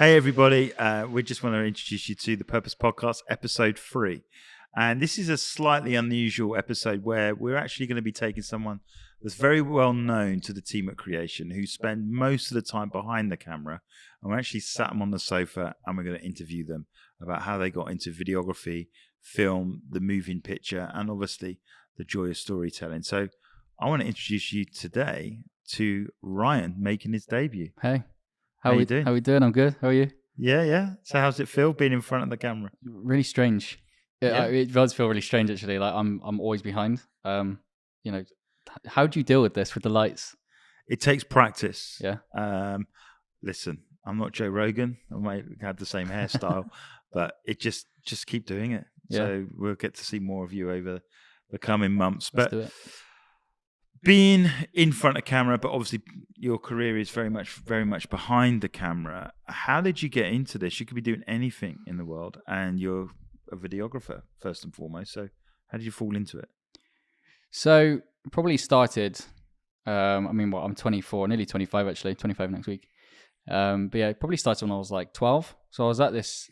Hey, everybody. We just want to introduce you to the Purpose Podcast, episode 3. And this is a slightly unusual episode where we're actually going to be taking someone that's very well known to the team at Creation, who spend most of the time behind the camera. And we actually sat them on the sofa and we're going to interview them about how they got into videography, film, the moving picture, and obviously the joy of storytelling. So I want to introduce you today to Ryan making his debut. Hey. How you doing? How we doing? I'm good. How are you? Yeah. So how's it feel being in front of the camera? Really strange. It does feel really strange, actually. Like I'm always behind. How do you deal with this with the lights? It takes practice. Yeah. Listen, I'm not Joe Rogan. I might have the same hairstyle, but it just keep doing it. Yeah. So we'll get to see more of you over the coming months. Let's But do it. being in front of camera, but obviously your career is very much behind the camera. How did you get into this? You could be doing anything in the world, and you're a videographer first and foremost. So how did you fall into it? So probably started. I'm 24, nearly 25 actually, 25 next week. But yeah, it probably started when I was like 12. So I was at this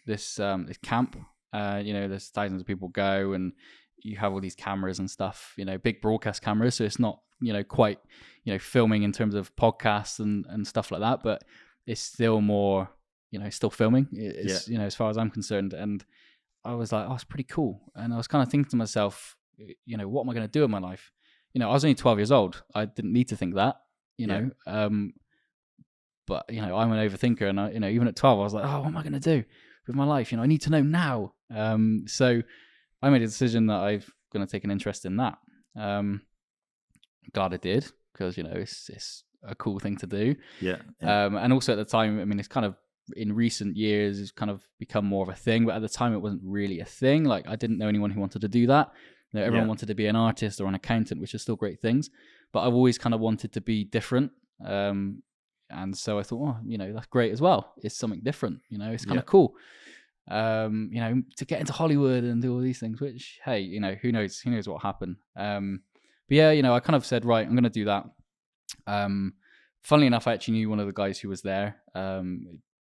camp. There's thousands of people go, and you have all these cameras and stuff. Big broadcast cameras. So it's not quite filming in terms of podcasts and stuff like that, but it's still more still filming. It's as far as I'm concerned. And I was like, oh, it's pretty cool. And I was kind of thinking to myself, what am I going to do in my life? I was only 12 years old. I didn't need to think that, but I'm an overthinker, and even at 12 I was like, oh, what am I going to do with my life? I need to know now. So I made a decision that I'm going to take an interest in that. Glad I did, because it's a cool thing to do. Yeah. And also at the time, it's kind of in recent years it's kind of become more of a thing, but at the time it wasn't really a thing. Like, I didn't know anyone who wanted to do that. Everyone wanted to be an artist or an accountant, which are still great things, but I've always kind of wanted to be different. And so I thought, that's great as well. It's something different. It's kind of cool. To get into Hollywood and do all these things, which, hey, who knows what will happen. But yeah, I kind of said, right, I'm going to do that. Funnily enough, I actually knew one of the guys who was there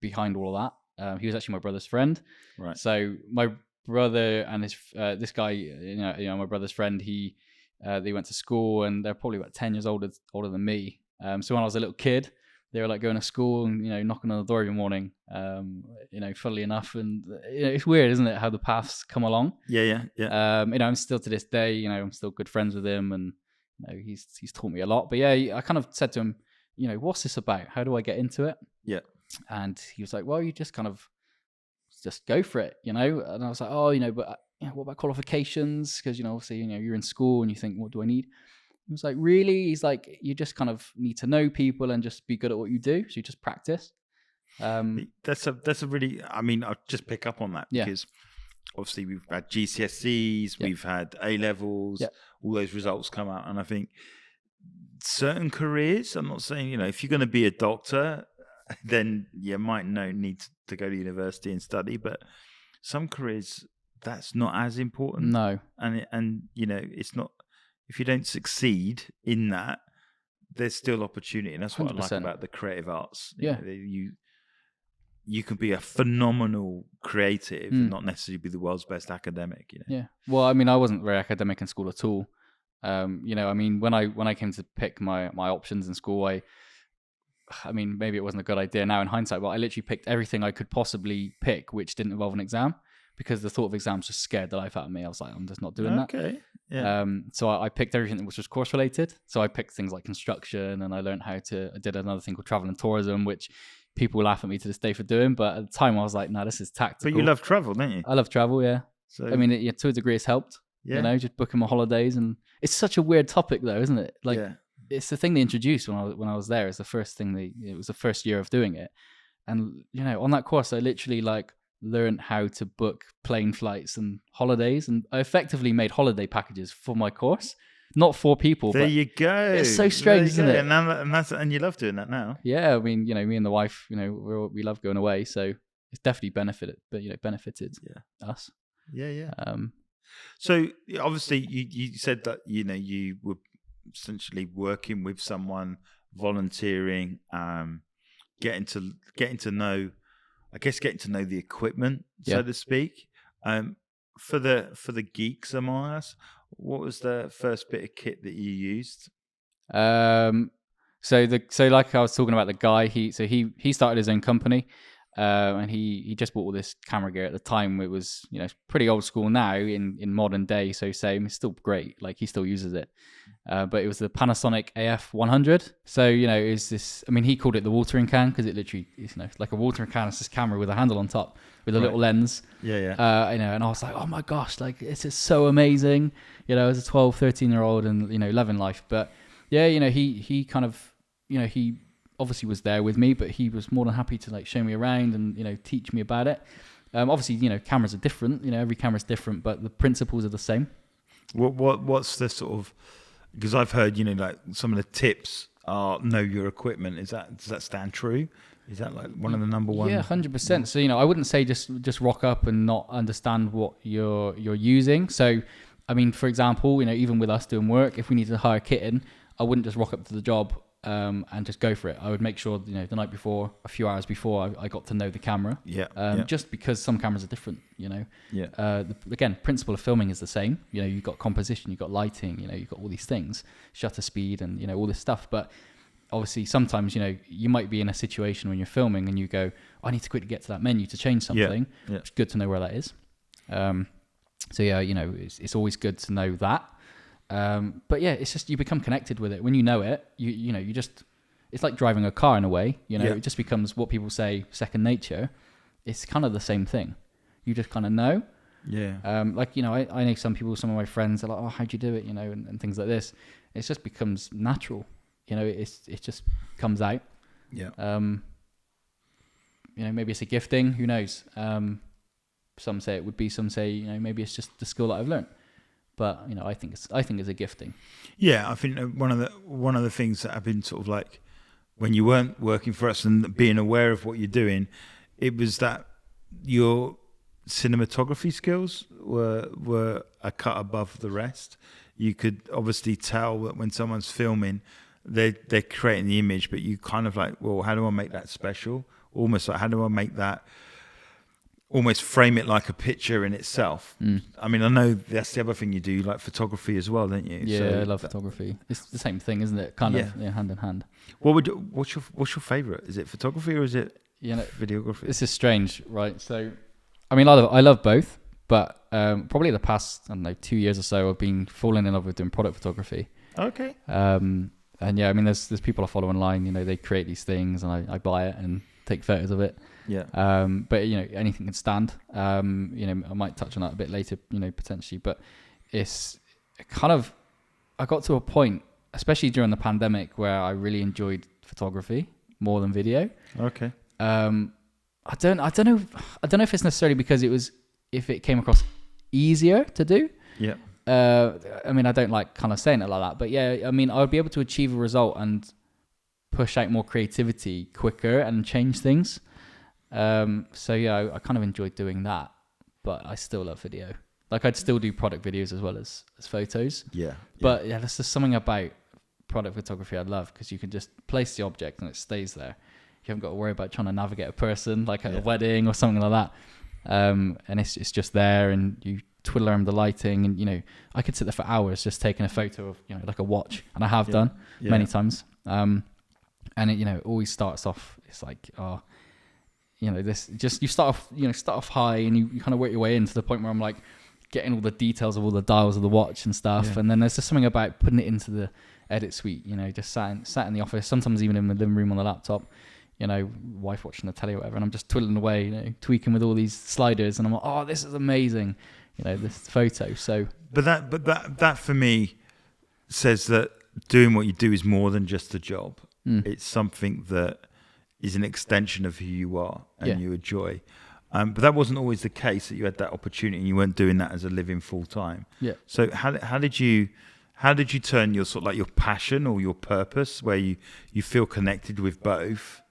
behind all of that. He was actually my brother's friend. Right. So my brother and his this guy, my brother's friend, they went to school, and they're probably about 10 years older than me. So when I was a little kid, they were like going to school and knocking on the door every morning. Funnily enough, and it's weird, isn't it, how the paths come along? Yeah. I'm still to this day, I'm still good friends with him, and he's taught me a lot. But yeah, I kind of said to him, what's this about? How do I get into it? Yeah. And he was like, well, you just kind of just go for it, And I was like, oh, but what about qualifications? Because obviously, you're in school and you think, what do I need? He was like, really? He's like, you just kind of need to know people and just be good at what you do. So you just practice. That's a really, I'll just pick up on that, because obviously we've had GCSEs, we've had A-levels, all those results come out. And I think certain careers, I'm not saying, if you're going to be a doctor, then you might need to go to university and study. But some careers, that's not as important. No. And it's not, if you don't succeed in that, there's still opportunity. And that's what 100%. I like about the creative arts. You can be a phenomenal creative and not necessarily be the world's best academic. Yeah. Well, I wasn't very academic in school at all. When I came to pick my options in school, maybe it wasn't a good idea now in hindsight, but I literally picked everything I could possibly pick which didn't involve an exam, because the thought of exams just scared the life out of me. I was like, I'm just not doing that. Okay. Yeah. So I picked everything which was course related. So I picked things like construction, and I did another thing called travel and tourism, which people laugh at me to this day for doing. But at the time I was like, no, this is tactical. But you love travel, don't you? I love travel, yeah. So to a degree it's helped, just booking my holidays. And it's such a weird topic though, isn't it? Like, it's the thing they introduced when I was there. It's the first thing it was the first year of doing it. And, on that course, I literally learned how to book plane flights and holidays. And I effectively made holiday packages for my course, not for people. There you go. It's so strange, isn't it? And you love doing that now. Yeah. Me and the wife, we love going away. So it's definitely benefited us. Yeah. So obviously you said that, you were essentially working with someone, volunteering, getting to know I guess, getting to know the equipment, so Yeah. to speak. For the geeks among us, what was the first bit of kit that you used? So like I was talking about the guy, he started his own company, and he just bought all this camera gear. At the time, it was pretty old school now in modern day. So same, it's still great. Like he still uses it, but it was the Panasonic AF 100. So it was this. I mean, he called it the watering can because it literally is like a watering can. It's this camera with a handle on top with a little lens. Yeah. And I was like, oh my gosh, like this is so amazing. As a 12, 13-year-old and loving life, but. Yeah, he kind of, he obviously was there with me, but he was more than happy to like show me around and teach me about it. Obviously, cameras are different. Every camera's different, but the principles are the same. What's the sort of? Because I've heard like some of the tips are know your equipment. Does that stand true? Is that like one of the number one? Yeah, 100%. So I wouldn't say just rock up and not understand what you're using. So, I mean, for example, even with us doing work, if we need to hire kit in, I wouldn't just rock up to the job and just go for it. I would make sure, the night before, a few hours before, I got to know the camera. Just because some cameras are different, Again, principle of filming is the same. You've got composition, you've got lighting, you've got all these things, shutter speed and, all this stuff. But obviously sometimes, you might be in a situation when you're filming and you go, I need to quickly get to that menu to change something. Yeah. It's good to know where that is. So yeah, it's always good to know that. But yeah, it's just you become connected with it when you know it. You just it's like driving a car in a way. It just becomes what people say second nature. It's kind of the same thing. You just kind of know. Yeah. I know some people, some of my friends are like, oh, how'd you do it? And things like this. It just becomes natural. It just comes out. Yeah. Maybe it's a gifting. Who knows? Some say it would be. Some say maybe it's just the skill that I've learned. But I think it's a gifting. Yeah, I think one of the things that I've been sort of like when you weren't working for us and being aware of what you're doing, it was that your cinematography skills were a cut above the rest. You could obviously tell that when someone's filming, they're creating the image, but you kind of like, well, how do I make that special? Almost like, how do I make that? Almost frame it like a picture in itself. I mean, I know that's the other thing you do, like photography as well, don't you? Yeah, so I love photography. It's the same thing, isn't it? Kind of hand in hand. What's your favorite? Is it photography or is it videography? This is strange, right? So, I mean, I love both, but probably the past 2 years or so, I've been falling in love with doing product photography. Okay. And yeah, I mean, there's people I follow online. They create these things, and I buy it and take photos of it. Yeah. But anything can stand. I might touch on that a bit later, potentially. But it's kind of, I got to a point, especially during the pandemic, where I really enjoyed photography more than video. Okay. I don't know if it's necessarily because if it came across easier to do. Yeah. I mean, I don't like kind of saying it like that, but yeah, I mean, I would be able to achieve a result and push out more creativity quicker and change things. So yeah, I kind of enjoyed doing that, but I still love video. Like I'd still do product videos as well as photos. Yeah. But yeah, there's just something about product photography I love because you can just place the object and it stays there. You haven't got to worry about trying to navigate a person like at a wedding or something like that. And it's just there and you twiddle around the lighting and, I could sit there for hours just taking a photo of, like a watch, and I have done many times. And it, always starts off, it's like, this just, you start off high and you kind of work your way in to the point where I'm like getting all the details of all the dials of the watch and stuff. Yeah. And then there's just something about putting it into the edit suite, just sat in the office, sometimes even in the living room on the laptop, wife watching the telly or whatever, and I'm just twiddling away, tweaking with all these sliders, and I'm like, oh, this is amazing, this photo. So, but that for me says that doing what you do is more than just a job. It's something that is an extension of who you are and you enjoy. But that wasn't always the case, that you had that opportunity and you weren't doing that as a living full time. Yeah. So how did you turn your sort of like your passion or your purpose, where you feel connected with both,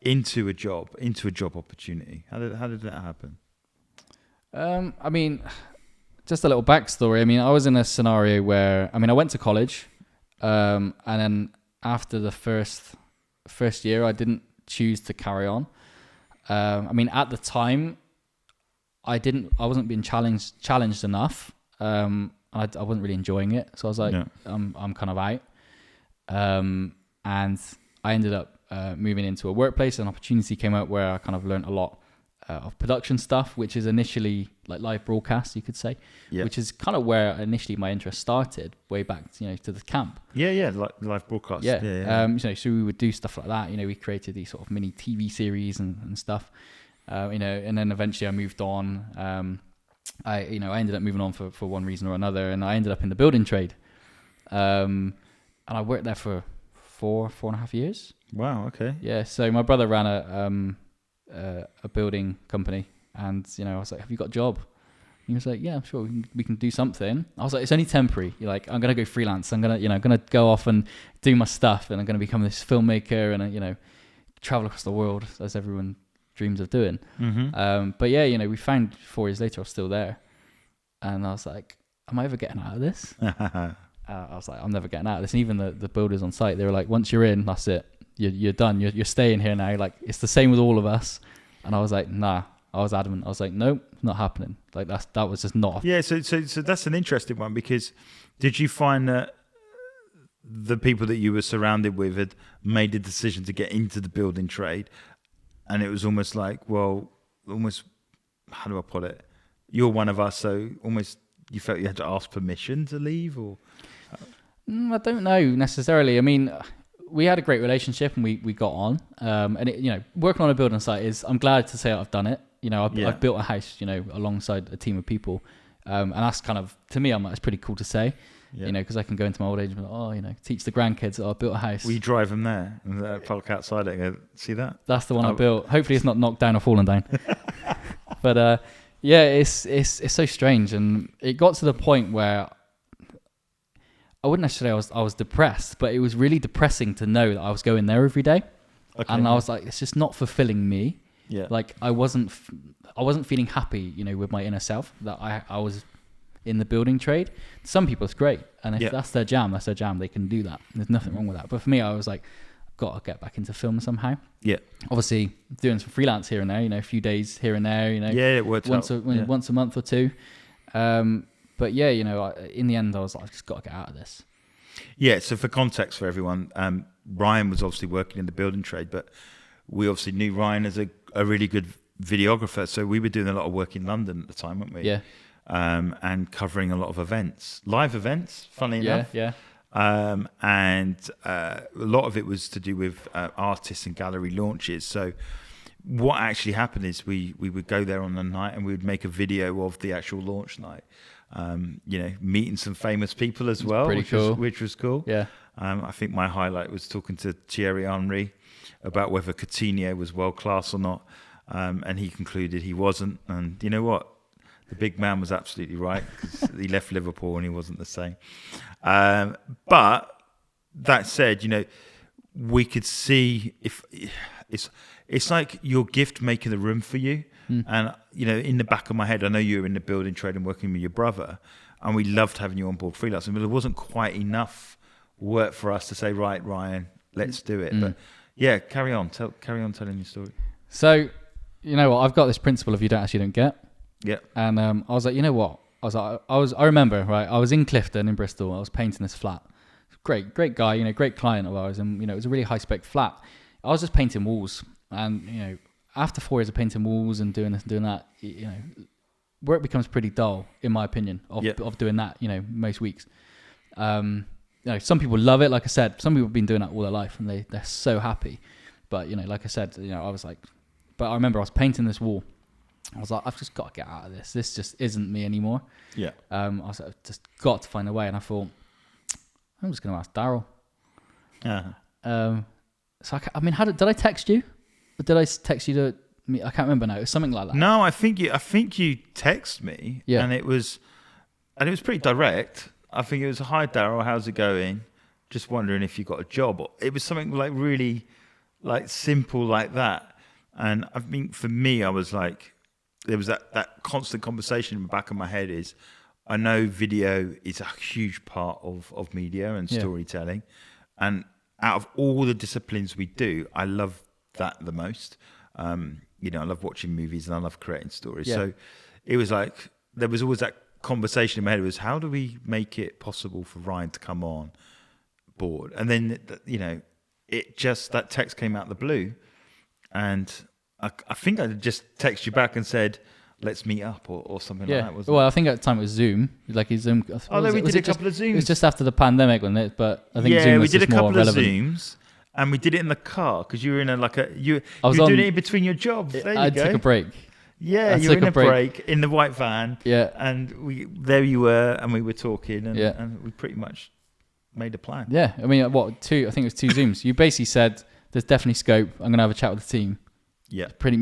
into a job opportunity? How did that happen? I mean, just a little backstory. I mean, I was in a scenario where, I went to college, and then after the first year, I didn't choose to carry on. I mean, at the time, I wasn't being challenged enough. I wasn't really enjoying it. So I was like, I'm kind of out. And I ended up moving into a workplace. An opportunity came out where I kind of learned a lot of production stuff, which is initially like live broadcast, you could say, which is kind of where initially my interest started, way back, to the camp. Like live broadcast. So we would do stuff like that. We created these sort of mini TV series and stuff. And then eventually I moved on. I ended up moving on for one reason or another, and I ended up in the building trade. And I worked there for 4.5 years. Wow. Okay. Yeah. So my brother ran a building company, and I was like, "Have you got a job?" He was like, "Yeah, I'm sure we can do something." I was like, "It's only temporary. You're like, I'm gonna go freelance. I'm gonna go off and do my stuff, and I'm gonna become this filmmaker, and travel across the world as everyone dreams of doing." Mm-hmm. But yeah, we found 4 years later I was still there, and I was like, "Am I ever getting out of this?" I was like, "I'm never getting out of this." And even the builders on site, they were like, "Once you're in, that's it. You're done. You're staying here now. Like, it's the same with all of us." And I was like, "Nah." I was adamant. I was like, "Nope, not happening." Like that was just not. Yeah. So that's an interesting one, because did you find that the people that you were surrounded with had made the decision to get into the building trade, and it was almost like, how do I put it? You're one of us, so almost you felt you had to ask permission to leave, or? I don't know necessarily. I mean, we had a great relationship and we got on. And working on a building site I'm glad to say I've done it. I've built a house, alongside a team of people. And that's kind of, to me, it's pretty cool to say, because I can go into my old age and be like, teach the grandkids, I built a house. Will you drive them there and park outside it and go, see that? That's the one I built. Hopefully it's not knocked down or fallen down. But it's so strange. And it got to the point where I wouldn't necessarily say I was depressed, but it was really depressing to know that I was going there every day. Okay. And I was like, it's just not fulfilling me. Yeah. Like I wasn't feeling happy, with my inner self, that I was in the building trade. Some people it's great. And if that's their jam, that's their jam. They can do that. There's nothing wrong with that. But for me, I was like, I've got to get back into film somehow. Yeah. Obviously doing some freelance here and there, a few days here and there, Yeah, it worked once a month or two. But yeah, in the end, I was like, I've just got to get out of this. Yeah, so for context for everyone, Ryan was obviously working in the building trade, but we obviously knew Ryan as a really good videographer. So we were doing a lot of work in London at the time, weren't we? Yeah. And covering a lot of events, live events, funnily enough. Yeah. And a lot of it was to do with artists and gallery launches. So what actually happened is we would go there on the night and we would make a video of the actual launch night. Meeting some famous people as well, which was cool. Yeah. I think my highlight was talking to Thierry Henry about whether Coutinho was world class or not, and he concluded he wasn't. And you know what? The big man was absolutely right, because he left Liverpool and he wasn't the same. But that said, we could see if it's like your gift making the room for you. And, in the back of my head, I know you were in the building trade and working with your brother, and we loved having you on board freelancing, but there wasn't quite enough work for us to say, right, Ryan, let's do it. But yeah, carry on telling your story. So, I've got this principle of you don't ask, you don't get. Yeah. And I was like, what? I remember, right, I was in Clifton in Bristol. I was painting this flat. Great guy, great client of ours. And, it was a really high spec flat. I was just painting walls. And, after 4 years of painting walls and doing this and doing that, work becomes pretty dull, in my opinion, of doing that, most weeks. Some people love it. Like I said, some people have been doing that all their life and they're so happy. But, like I said, I was like, but I remember I was painting this wall. I was like, I've just got to get out of this. This just isn't me anymore. Yeah. I was like, I've just got to find a way. And I thought, I'm just going to ask Darrell. So did I text you? Or did I text you to me? I can't remember now. It was something like that. No, I think you texted me. Yeah. And it was pretty direct. I think it was, "Hi Darrell, how's it going? Just wondering if you got a job." It was something like really like simple like that. And I mean, for me, I was like, there was that constant conversation in the back of my head is, I know video is a huge part of media and storytelling. And out of all the disciplines we do, I love that the most. I love watching movies and I love creating stories. Yeah. So it was like, there was always that conversation in my head was, how do we make it possible for Ryan to come on board? And then, that text came out of the blue. And I think I just texted you back and said, let's meet up or something like that. Wasn't I think at the time it was Zoom. Like his Zoom. We did a couple of Zooms. It was just after the pandemic, wasn't it? But I think Zoom was we did a couple more of relevant. Zooms. And we did it in the car because you were in you were doing it in between your jobs. There you go. I took a break. Yeah, you were in a break in the white van. Yeah. And there you were, and we were talking, and we pretty much made a plan. Yeah. I mean, I think it was 2 Zooms. You basically said, there's definitely scope. I'm going to have a chat with the team. Yeah. Pretty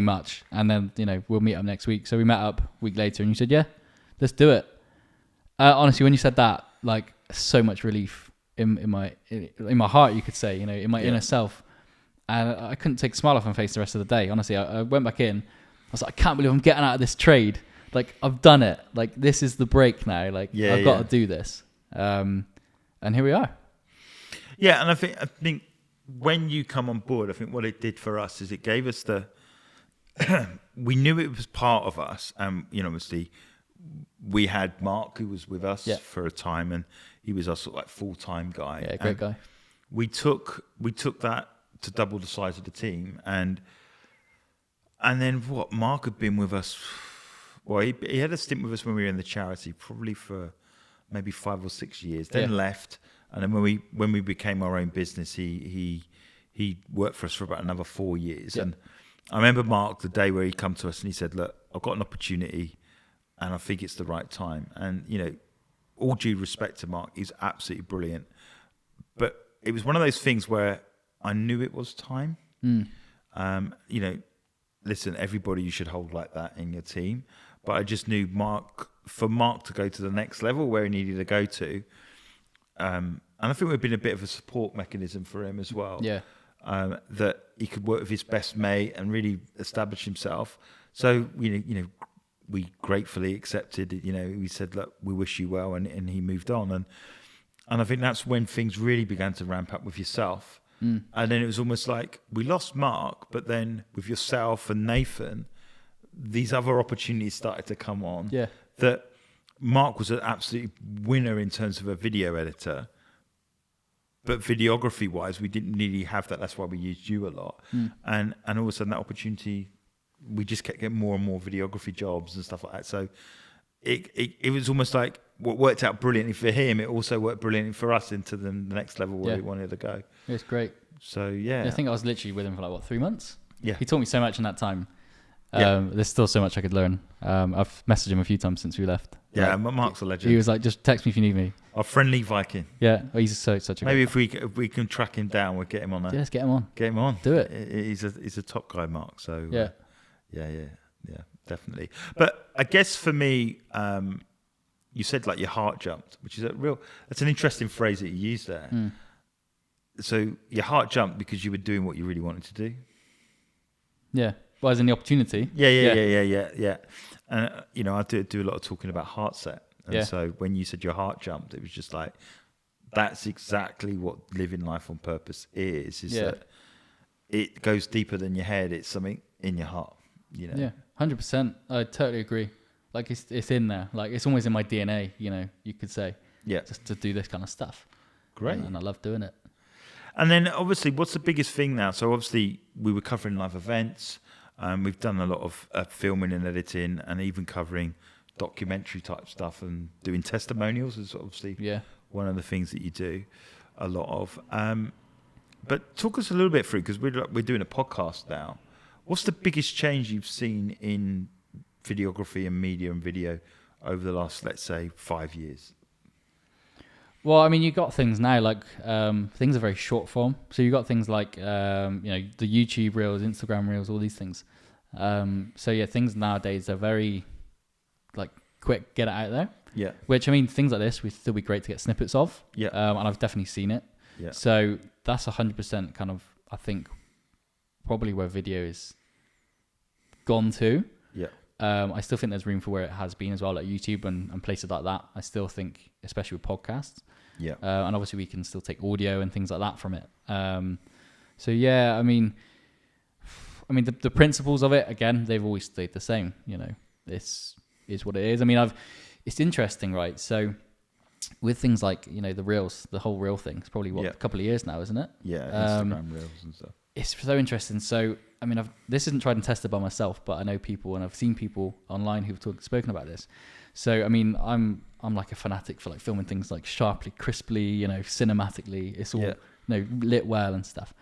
much. And then, we'll meet up next week. So we met up a week later and you said, yeah, let's do it. Honestly, when you said that, like, so much relief in my heart, you could say, in my inner self. And I couldn't take a smile off my face the rest of the day. Honestly, I went back in. I was like, I can't believe I'm getting out of this trade. Like, I've done it. Like, this is the break now. Like, I've got to do this. And here we are. Yeah, and I think when you come on board, I think what it did for us is it gave us we knew it was part of us. And, obviously, we had Mark, who was with us for a time, and he was our sort of like full-time guy. Yeah, great guy. We took that to double the size of the team, and then Mark had been with us. Well, he had a stint with us when we were in the charity, probably for maybe 5 or 6 years. Then left, and then when we became our own business, he worked for us for about another 4 years. And I remember Mark the day where he come to us and he said, "Look, I've got an opportunity, and I think it's the right time." And all due respect to Mark, he's absolutely brilliant. But it was one of those things where I knew it was time. Listen, everybody you should hold like that in your team. But I just knew for Mark to go to the next level where he needed to go to. And I think we've been a bit of a support mechanism for him as well. Yeah. That he could work with his best mate and really establish himself. So, we gratefully accepted it. We said, look, we wish you well, and he moved on. And I think that's when things really began to ramp up with yourself. And then it was almost like we lost Mark, but then with yourself and Nathan, these other opportunities started to come on. Yeah. That Mark was an absolute winner in terms of a video editor. But videography-wise, we didn't really have that. That's why we used you a lot. And all of a sudden, that opportunity, we just kept getting more and more videography jobs and stuff like that. So it was almost like what worked out brilliantly for him, it also worked brilliantly for us into the next level where we wanted to go. It's great. So, yeah. I think I was literally with him for 3 months? Yeah. He taught me so much in that time. There's still so much I could learn. I've messaged him a few times since we left. Yeah, Mark's a legend. He was like, just text me if you need me. Our friendly Viking. Yeah, he's such a Maybe if we can track him down, we'll get him on. Let's get him on. Get him on. Do it. He's a top guy, Mark. So yeah, definitely. But I guess for me, you said like your heart jumped, which is that's an interesting phrase that you used there. So your heart jumped because you were doing what you really wanted to do. Yeah. Well, as in the opportunity. Yeah. And I do a lot of talking about heart set. And so when you said your heart jumped, it was just like, that's exactly what living life on purpose is that it goes deeper than your head. It's something in your heart, Yeah, 100%. I totally agree. Like it's in there. Like it's always in my DNA, you could say. Yeah. Just to do this kind of stuff. Great. And I love doing it. And then obviously, what's the biggest thing now? So obviously we were covering live events. We've done a lot of filming and editing, and even covering documentary type stuff and doing testimonials is obviously one of the things that you do a lot of. But talk us a little bit through, because we're doing a podcast now. What's the biggest change you've seen in videography and media and video over the last, let's say, 5 years? Well, I mean, you got things now like things are very short form. So you got things like the YouTube reels, Instagram reels, all these things. Things nowadays are very like quick, get it out there. Yeah. Which I mean, things like this would still be great to get snippets of. Yeah. And I've definitely seen it. Yeah. So that's 100% kind of, I think, probably where video is gone to. Yeah. I still think there's room for where it has been as well, like YouTube and places like that. I still think, especially with podcasts. Yeah. And obviously we can still take audio and things like that from it. I mean, I mean, the principles of it, again, they've always stayed the same. You know, this is what it is. I mean, it's interesting, right? So with things like, you know, the reels, the whole reel thing, it's probably a couple of years now, isn't it? Yeah, Instagram reels and stuff. It's so interesting. So, I mean, this isn't tried and tested by myself, but I know people and I've seen people online who've spoken about this. So, I mean, I'm like a fanatic for like filming things like sharply, crisply, you know, cinematically. It's all, you know, lit well and stuff.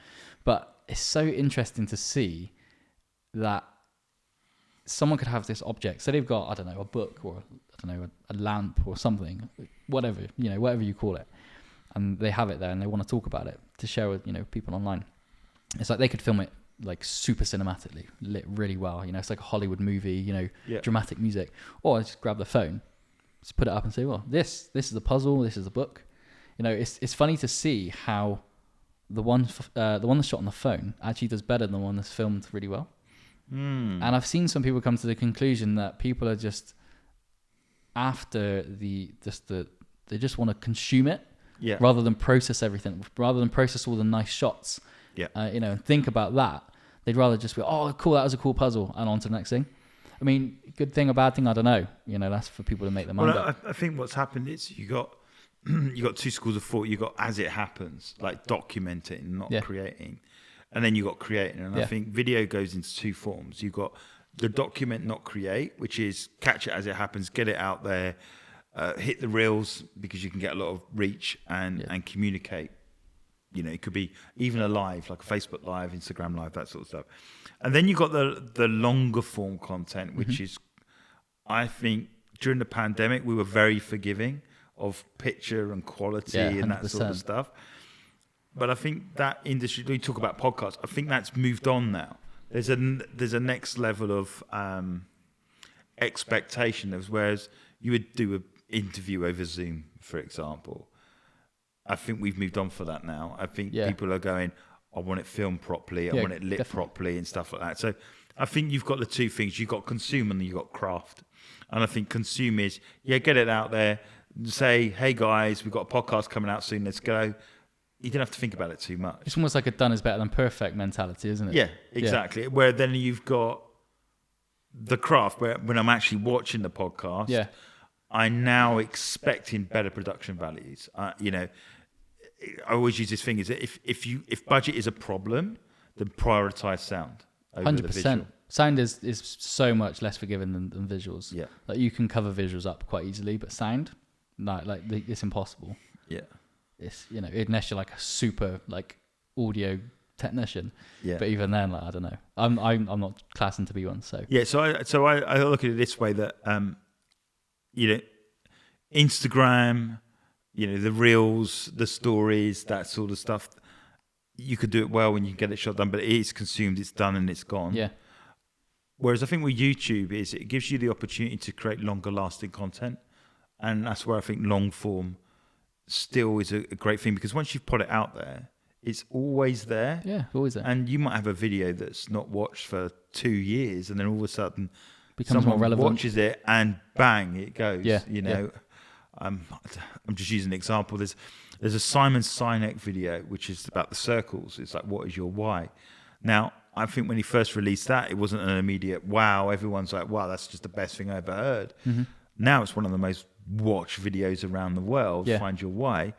But it's so interesting to see that someone could have this object. So they've got, I don't know, a book or a lamp or something, whatever, you know, whatever you call it. And they have it there and they want to talk about it to share with, you know, people online. It's like they could film it like super cinematically, lit really well. You know, it's like a Hollywood movie, you know, dramatic music. Or I just grab the phone, just put it up and say, well, this is a puzzle, this is a book. You know, it's funny to see how the one that's shot on the phone actually does better than the one that's filmed really well. And I've seen some people come to the conclusion that people are just after they just want to consume it rather than process everything, rather than process all the nice shots. You know, and think about that. They'd rather just be, oh, cool, that was a cool puzzle, and on to the next thing. I mean, good thing or bad thing, I don't know. You know, that's for people to make their mind up. I think what's happened is you got two schools of thought. You got as it happens, like documenting, not creating, and then you got creating. And I think video goes into two forms. You got the document, not create, which is catch it as it happens, get it out there, hit the reels because you can get a lot of reach and communicate. You know, it could be even a live, like a Facebook Live, Instagram Live, that sort of stuff. And then you've got the longer form content, which is, I think, during the pandemic, we were very forgiving of picture and quality and that sort of stuff. But I think that industry, we talk about podcasts, I think that's moved on now. There's a next level of expectation, of whereas you would do an interview over Zoom, for example. I think we've moved on for that now. I think people are going, I want it filmed properly, I want it lit properly and stuff like that. So I think you've got the two things. You've got consume and you've got craft. And I think consume is, get it out there, say, hey guys, we've got a podcast coming out soon, let's go. You don't have to think about it too much. It's almost like a done is better than perfect mentality, isn't it? Yeah, exactly. Yeah. Where then you've got the craft, where when I'm actually watching the podcast, I'm now expecting better production values. You know, I always use this thing is that if budget is a problem, then prioritize sound over 100%. The visual. Sound is so much less forgiving than visuals. Yeah, like you can cover visuals up quite easily, but sound, it's impossible. Yeah, it's, you know, unless you're like a super like audio technician. Yeah, but even then, like, I don't know. I'm not classing to be one. So yeah, so I look at it this way that you know, Instagram, you know, the reels, the stories, that sort of stuff, you could do it well when you get it shot done, but it is consumed, it's done and it's gone. Yeah. Whereas I think with YouTube is it gives you the opportunity to create longer lasting content. And that's where I think long form still is a great thing, because once you've put it out there, it's always there. Yeah, always there. And you might have a video that's not watched for 2 years and then all of a sudden becomes someone more relevant, watches it and bang, it goes. Yeah. You know, I'm just using an example. There's a Simon Sinek video which is about the circles. It's like, what is your why? Now, I think when he first released that, it wasn't an immediate wow. Everyone's like, wow, that's just the best thing I ever heard. Mm-hmm. Now it's one of the most watched videos around the world. Yeah. Find your why.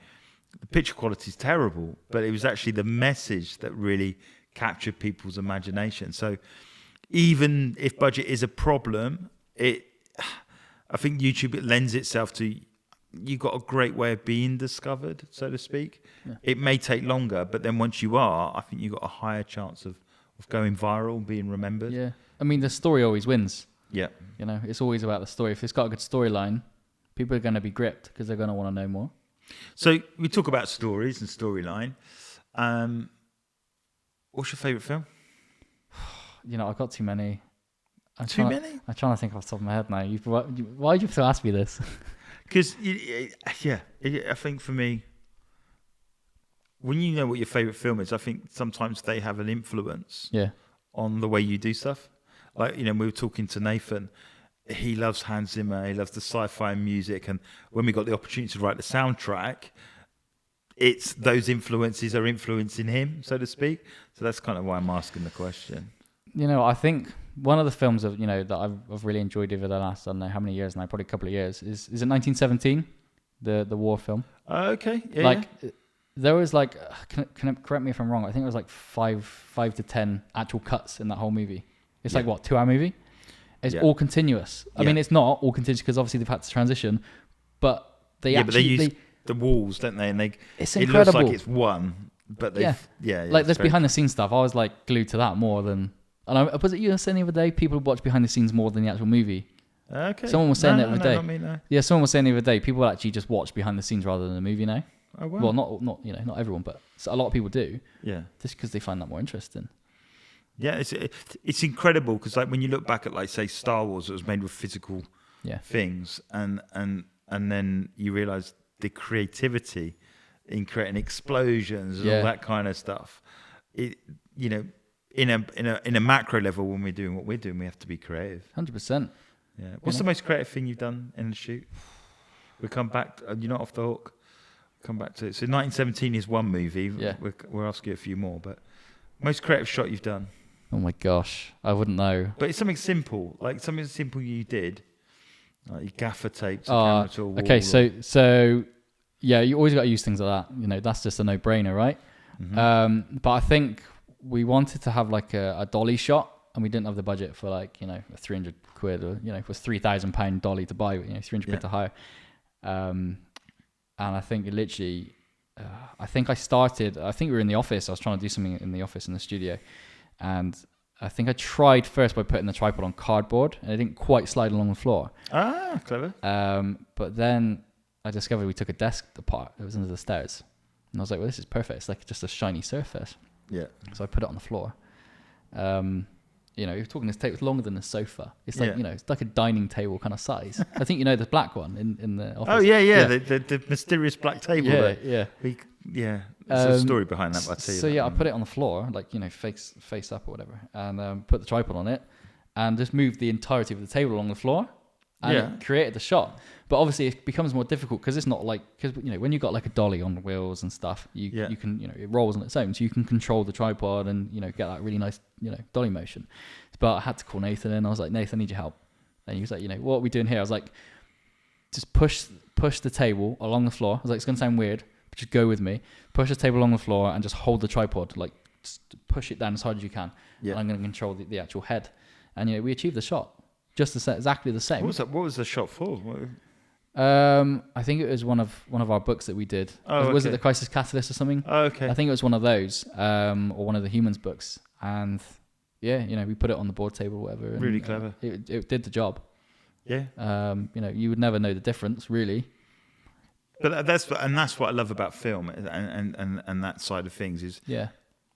The picture quality is terrible, but it was actually the message that really captured people's imagination. So even if budget is a problem, I think YouTube, it lends itself to, you've got a great way of being discovered, so to speak. Yeah. It may take longer, but then once you are, I think you've got a higher chance of going viral, being remembered. Yeah. I mean, the story always wins. Yeah. You know, it's always about the story. If it's got a good storyline, people are going to be gripped because they're going to want to know more. So we talk about stories and storyline. What's your favourite film? You know, I've got too many. I'm trying to think off the top of my head now. Why did you have to ask me this? Because, I think for me, when you know what your favourite film is, I think sometimes they have an influence on the way you do stuff. Like, you know, we were talking to Nathan. He loves Hans Zimmer. He loves the sci-fi music. And when we got the opportunity to write the soundtrack, it's those influences are influencing him, so to speak. So that's kind of why I'm asking the question. I think one of the films of that I've really enjoyed over the last, I don't know how many years now, probably a couple of years, is it 1917, the war film? Okay. Yeah. There was like, correct me if I'm wrong, I think it was like 5 to 10 actual cuts in that whole movie. It's like what, 2-hour movie? It's all continuous. I mean, it's not all continuous because obviously they've had to transition, but they use the walls, don't they? And it's it incredible. looks like it's one, but like there's behind the scenes stuff. I was like glued to that more than. And was it you saying the other day? People watch behind the scenes more than the actual movie. Okay. Someone was saying the other day. Not me, no. Yeah, someone was saying the other day. People actually just watch behind the scenes rather than the movie now. Oh wow. Well, not everyone, but a lot of people do. Yeah. Just because they find that more interesting. Yeah, it's incredible because like when you look back at like say Star Wars, it was made with physical things, and then you realise the creativity in creating explosions and all that kind of stuff. It in a macro level, when we're doing what we're doing, we have to be creative. 100%. Yeah. What's the most creative thing you've done in the shoot? We come back. You're not off the hook. Come back to it. So 1917 is one movie. Yeah. We'll ask you a few more, but most creative shot you've done. Oh my gosh, I wouldn't know. But it's something simple, like something simple you did. Like you gaffer taped the camera to a wall. Okay, so yeah, you always got to use things like that. That's just a no-brainer, right? Mm-hmm. But I think we wanted to have like a dolly shot, and we didn't have the budget for like a 300 quid or it was £3,000 dolly to buy, 300 quid to hire. And I think it literally, I think we were in the office. I was trying to do something in the office in the studio. And I think I tried first by putting the tripod on cardboard, and it didn't quite slide along the floor. Ah, clever. But then I discovered we took a desk apart. It was under the stairs. And I was like, well, this is perfect. It's like just a shiny surface. Yeah. So I put it on the floor. You're talking this table, it's longer than a sofa. It's like, it's like a dining table kind of size. I think the black one in the office. Oh, yeah. The mysterious black table. Yeah. There's a story behind that, I'll tell you. So I put it on the floor, like, face up or whatever, and put the tripod on it, and just moved the entirety of the table along the floor, and it created the shot. But obviously it becomes more difficult because it's not like, when you've got like a dolly on the wheels and stuff, you can, it rolls on its own, so you can control the tripod and, get that really nice, dolly motion. But I had to call Nathan in. I was like, Nathan, I need your help. And he was like, what are we doing here? I was like, just push the table along the floor. I was like, it's going to sound weird, but just go with me. Push the table along the floor and just hold the tripod, like just push it down as hard as you can. Yeah. And I'm going to control the actual head. And we achieved the shot. Just exactly the same. What was the shot for? I think it was one of our books that we did. Was it The Crisis Catalyst or something? Oh, okay. I think it was one of those, or one of the Humans books. And we put it on the board table or whatever. And, really clever. It did the job. Yeah. You would never know the difference, really. But that's what I love about film and that side of things is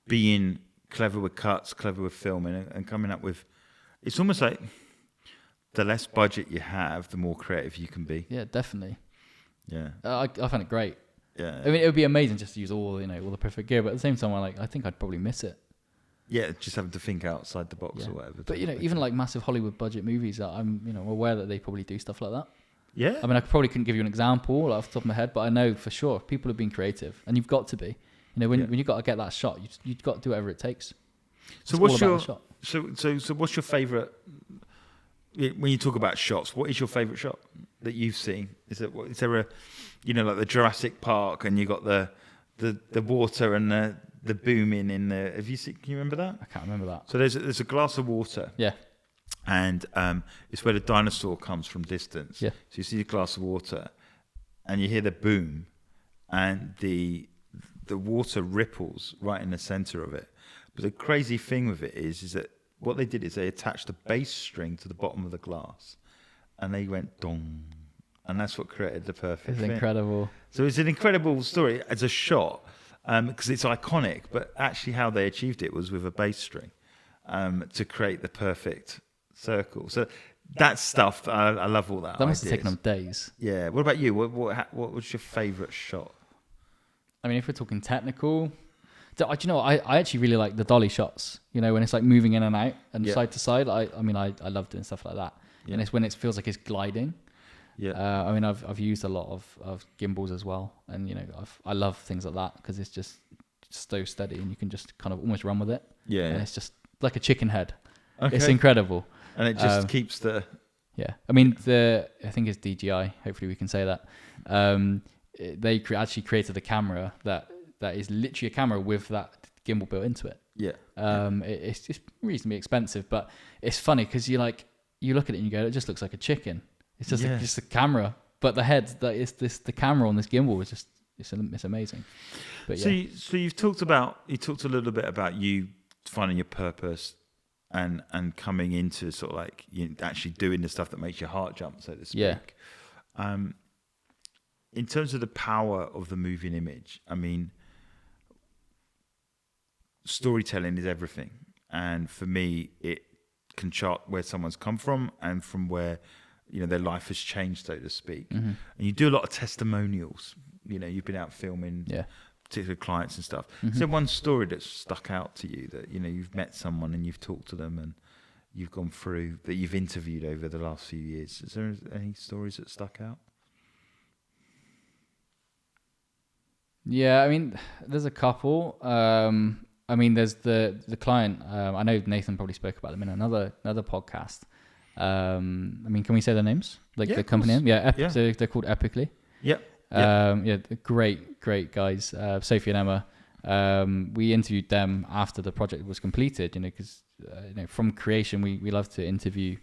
being clever with cuts, clever with filming, and coming up with. It's almost like the less budget you have, the more creative you can be. Yeah, definitely. Yeah. I find it great. Yeah. I mean, it would be amazing just to use all the perfect gear, but at the same time, I think I'd probably miss it. Yeah, just having to think outside the box or whatever. But even like massive Hollywood budget movies, I'm aware that they probably do stuff like that. Yeah. I mean, I probably couldn't give you an example off the top of my head, but I know for sure people have been creative, and you've got to be. When you've got to get that shot, you've got to do whatever it takes. So what's your favourite? When you talk about shots, what is your favourite shot that you've seen? Is there a, like the Jurassic Park, and you got the water and the booming in the? Have you seen? Can you remember that? I can't remember that. So there's a glass of water. Yeah. And it's where the dinosaur comes from distance. Yeah. So you see the glass of water, and you hear the boom, and the water ripples right in the centre of it. But the crazy thing with it is that what they did is they attached a bass string to the bottom of the glass, and they went dong, and that's what created the perfect. It's incredible. So it's an incredible story as a shot, because it's iconic. But actually, how they achieved it was with a bass string, to create the perfect circle. So that's stuff that I love. All that. That must have taken them days. Yeah. What about you? What was your favourite shot? I mean, if we're talking technical. Do you know what? I actually really like the dolly shots, when it's like moving in and out and side to side. I love doing stuff like that. Yeah. And it's when it feels like it's gliding. Yeah. I mean, I've used a lot of gimbals as well. And, I love things like that because it's just so steady and you can just kind of almost run with it. Yeah. And it's just like a chicken head. Okay. It's incredible. And it just keeps the... Yeah. I mean, I think it's DJI. Hopefully we can say that. They actually created a camera that is literally a camera with that gimbal built into it. Yeah. It's just reasonably expensive, but it's funny because you look at it and you go, it just looks like a chicken. It's just just a camera, but the head the camera on this gimbal is just it's amazing. But so you've talked a little bit about you finding your purpose and coming into sort of like actually doing the stuff that makes your heart jump, so to speak. Yeah. In terms of the power of the moving image, I mean, storytelling is everything, and for me, it can chart where someone's come from and from where their life has changed, so to speak. Mm-hmm. And you do a lot of testimonials. You've been out filming particular clients and stuff. Mm-hmm. So one story that's stuck out to you that you've met someone and you've talked to them and you've gone through that you've interviewed over the last few years. Is there any stories that stuck out? Yeah, I mean, there's a couple. I mean, there's the client. I know Nathan probably spoke about them in another podcast. I mean, can we say their names? Like the company name? Yeah, so they're called Epically. Yep. Great guys. Sophie and Emma. We interviewed them after the project was completed. Because from creation, we love to interview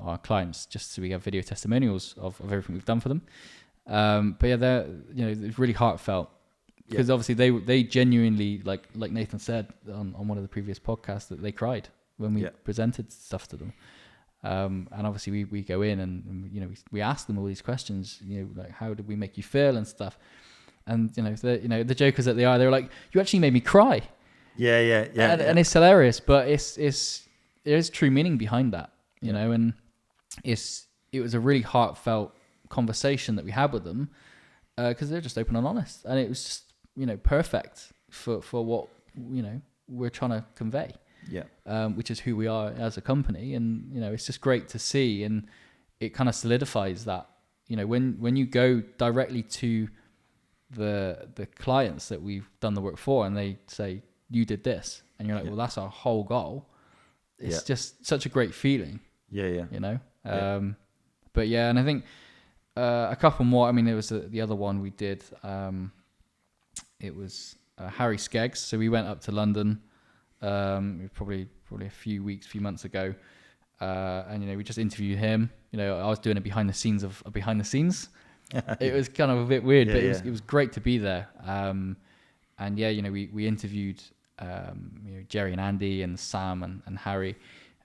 our clients just so we have video testimonials of everything we've done for them. But yeah, they're it's really heartfelt because obviously they genuinely like Nathan said on one of the previous podcasts that they cried when we presented stuff to them. And obviously we go in and we ask them all these questions, like how did we make you feel and stuff. And the jokers that they were like, you actually made me cry. Yeah. And it's hilarious, but there is true meaning behind that, and it was a really heartfelt conversation that we had with them because they're just open and honest, and it was just perfect for what we're trying to convey, which is who we are as a company. And it's just great to see, and it kind of solidifies that when you go directly to the clients that we've done the work for and they say you did this and you're like, well, that's our whole goal. It's just such a great feeling. But yeah, and I think a couple more. I mean, it was the other one we did. It was Harry Skeggs. So we went up to London, probably a few months ago, and we just interviewed him. I was doing a behind the scenes. It was kind of a bit weird, but it was great to be there. And we interviewed Jerry and Andy and Sam and Harry.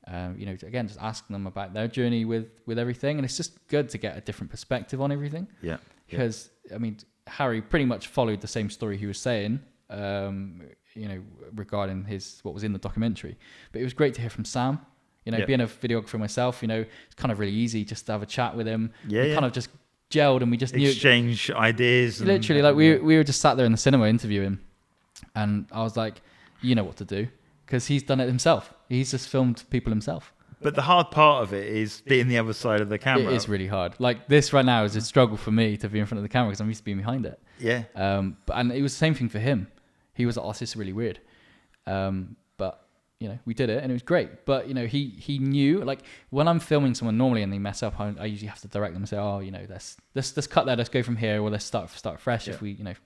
Again, just asking them about their journey with everything. And it's just good to get a different perspective on everything. Yeah. Because, I mean, Harry pretty much followed the same story he was saying, regarding what was in the documentary. But it was great to hear from Sam. Being a videographer myself, it's kind of really easy just to have a chat with him. We kind of just gelled and we just exchange ideas. Literally, like we were just sat there in the cinema interviewing. And I was like, you know what to do. Because he's done it himself. He's just filmed people himself. But the hard part of it is being the other side of the camera. It is really hard. Like this right now is a struggle for me to be in front of the camera because I'm used to being behind it. Yeah. And it was the same thing for him. He was like, oh, this is really weird. But we did it and it was great. But he knew, like when I'm filming someone normally and they mess up, I usually have to direct them and say, oh, let's cut that, let's go from here, or let's start fresh if we're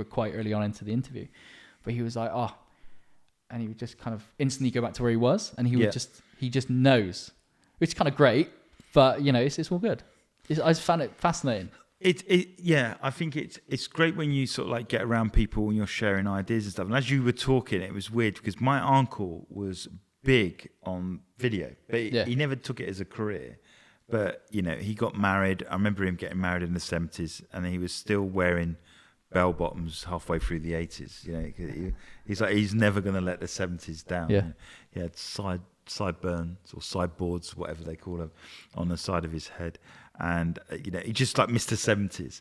quite early on into the interview. But he was like, oh. And he would just kind of instantly go back to where he was, and he just knows, which is kind of great. But it's all good. I just found it fascinating. I think it's great when you sort of like get around people and you're sharing ideas and stuff. And as you were talking, it was weird because my uncle was big on video, but he never took it as a career. But he got married. I remember him getting married in the 70s, and he was still wearing bell bottoms halfway through the 80s. He's like, he's never going to let the 70s down. He had sideburns or sideboards, whatever they call them, on the side of his head, and he just like Mr. 70s.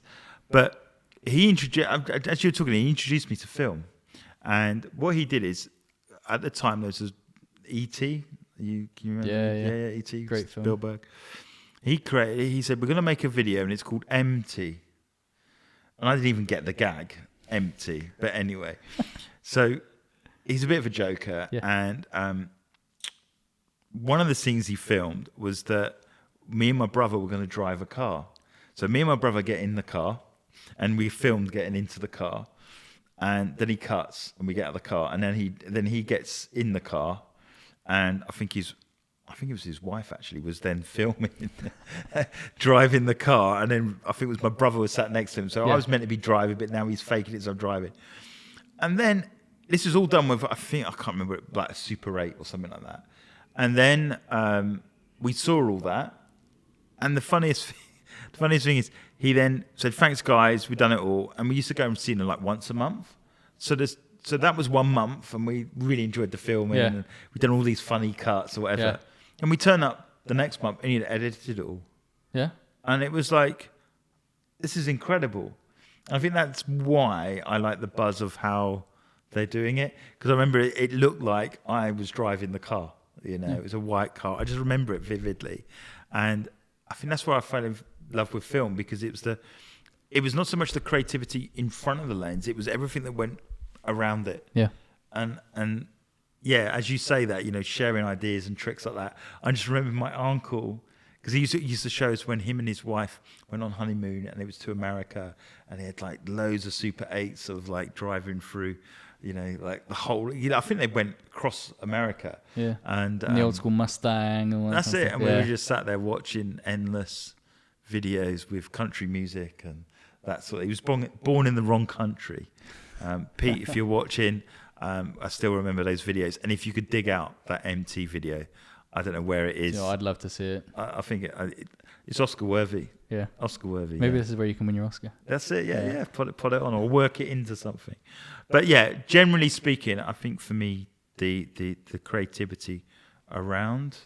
But he introduced, as you were talking, he introduced me to film, and what he did is, at the time there was E.T. Can you remember? Yeah, E.T. Great film. Spielberg. He said, we're going to make a video and it's called Empty. And I didn't even get the gag, empty. But anyway, so he's a bit of a joker. And one of the scenes he filmed was that me and my brother were going to drive a car. So me and my brother get in the car, and we filmed getting into the car, and then he cuts, and we get out of the car, and then he gets in the car, and I think it was his wife actually was then filming, driving the car, and then I think it was my brother was sat next to him. So I was meant to be driving, but now he's faking it as I'm driving. And then this was all done with, I can't remember, like a Super 8 or something like that. And then we saw all that, and the funniest thing is he then said, "Thanks guys, we've done it all." And we used to go and see them like once a month. So that was 1 month, and we really enjoyed the filming, and we'd done all these funny cuts or whatever. Yeah. And we turned up the next month, and he'd edited it all. Yeah. And it was like, this is incredible. And I think that's why I like the buzz of how they're doing it, because I remember it looked like I was driving the car. It was a white car. I just remember it vividly, and I think that's why I fell in love with film, because it was not so much the creativity in front of the lens; it was everything that went around it. Yeah, and yeah, as you say that, sharing ideas and tricks like that. I just remember my uncle, because he used to show us when him and his wife went on honeymoon, and it was to America, and he had like loads of Super 8s of like driving through. Like the whole. I think they went across America. Yeah, and the old school Mustang. And that's it. And we were just sat there watching endless videos with country music and that sort. He was born in the wrong country. Pete, if you're watching, I still remember those videos. And if you could dig out that MT video, I don't know where it is. I'd love to see it. I think it's Oscar worthy. Yeah, Oscar worthy. Maybe this is where you can win your Oscar. That's it. Yeah. Put it on or work it into something. But yeah, generally speaking, I think for me the creativity around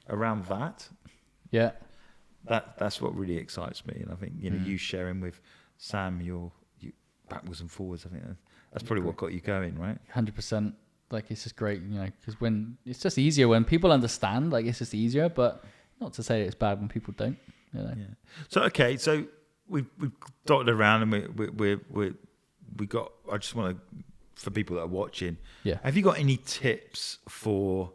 around that. Yeah. That's what really excites me, and I think you sharing with Sam you backwards and forwards. I think that's probably what got you going, right? 100%. Like it's just great, because when it's just easier when people understand. Like it's just easier, but not to say it's bad when people don't. Yeah. So we've dotted around, and we got. I just want to, for people that are watching. Yeah. Have you got any tips for?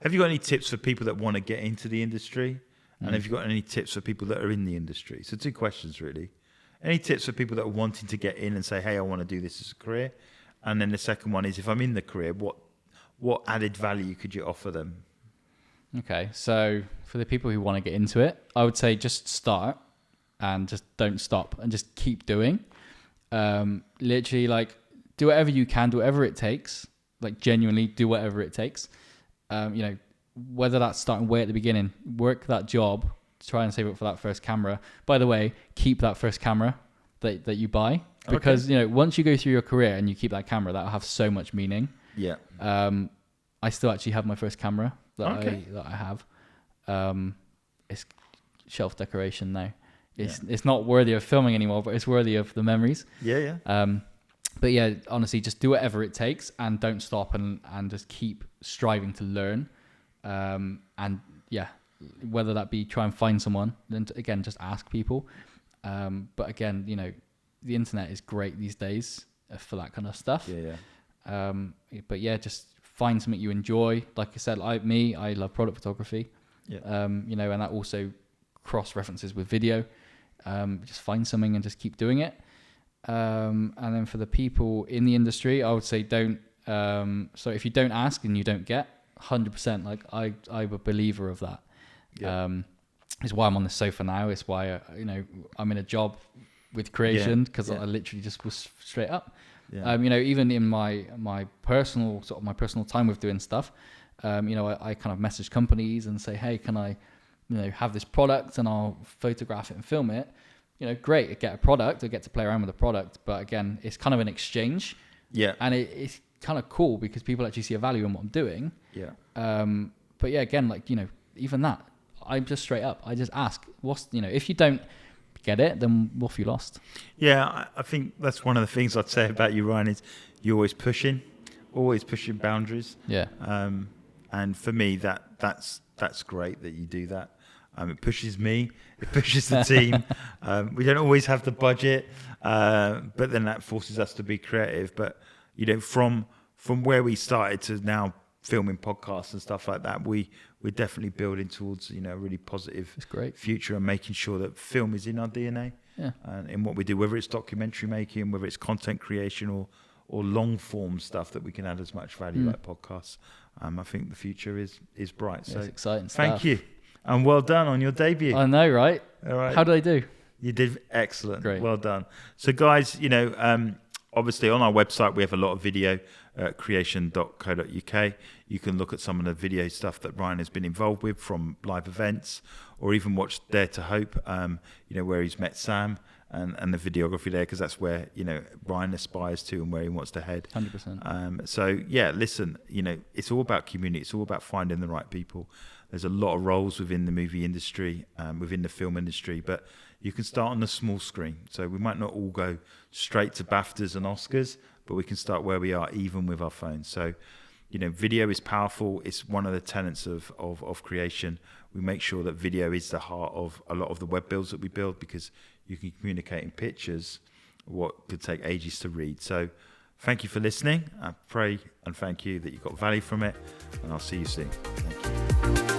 Have you got any tips for people that want to get into the industry? And have you got any tips for people that are in the industry? So 2 questions really. Any tips for people that are wanting to get in and say, "Hey, I want to do this as a career"? And then the second one is, if I'm in the career, what added value could you offer them? Okay, so for the people who want to get into it, I would say just start and just don't stop and just keep doing. Literally, like, do whatever you can, do whatever it takes. Like, genuinely do whatever it takes. Whether that's starting way at the beginning, work that job, try and save up for that first camera. By the way, keep that first camera that you buy, because once you go through your career and you keep that camera, that will have so much meaning. Yeah. I still actually have my first camera that I have. It's shelf decoration now. It's not worthy of filming anymore, but it's worthy of the memories. Yeah. But yeah, honestly, just do whatever it takes and don't stop and just keep striving to learn. And yeah, whether that be try and find someone, then again, just ask people. But again, the internet is great these days for that kind of stuff. Yeah. But yeah, just find something you enjoy. Like I said, I love product photography. Yeah. And that also cross references with video. Just find something and just keep doing it. And then for the people in the industry, I would say don't. So if you don't ask and you don't get, 100%. Like I'm a believer of that. Yeah. It's why I'm on the sofa now. It's why I'm in a job with creation, because I literally just was straight up. Yeah. Even in my personal time with doing stuff, I kind of message companies and say, hey, can I, have this product and I'll photograph it and film it. Great, I get a product, I get to play around with the product, but again, it's kind of an exchange. Yeah. And it's kind of cool because people actually see a value in what I'm doing. Yeah. But yeah, again, even that, I'm just straight up. I just ask, if you don't get it, then what have you lost? Yeah, I think that's one of the things I'd say about you, Ryan, is you're always pushing boundaries. Yeah. And for me, that's great that you do that. It pushes me, it pushes the team. We don't always have the budget, but then that forces us to be creative. But from from where we started to now filming podcasts and stuff like that, we're definitely building towards, a really positive future and making sure that film is in our DNA. Yeah. And in what we do, whether it's documentary making, whether it's content creation or long form stuff that we can add as much value like podcasts. I think the future is bright. So it's exciting thank stuff. you. And well done on your debut. I know, right? All right. How did I do? You did excellent. Great. Well done. So guys, obviously on our website we have a lot of video at creation.co.uk. You can look at some of the video stuff that Ryan has been involved with from live events, or even watch Dare to Hope, where he's met Sam and the videography there, because that's where, Ryan aspires to and where he wants to head. 100%. So yeah, listen, it's all about community. It's all about finding the right people. There's a lot of roles within the movie industry, within the film industry, but you can start on the small screen. So we might not all go straight to BAFTAs and Oscars, but we can start where we are, even with our phones. So, video is powerful. It's one of the tenets of creation. We make sure that video is the heart of a lot of the web builds that we build, because you can communicate in pictures what could take ages to read. So thank you for listening. I pray and thank you that you got value from it, and I'll see you soon. Thank you.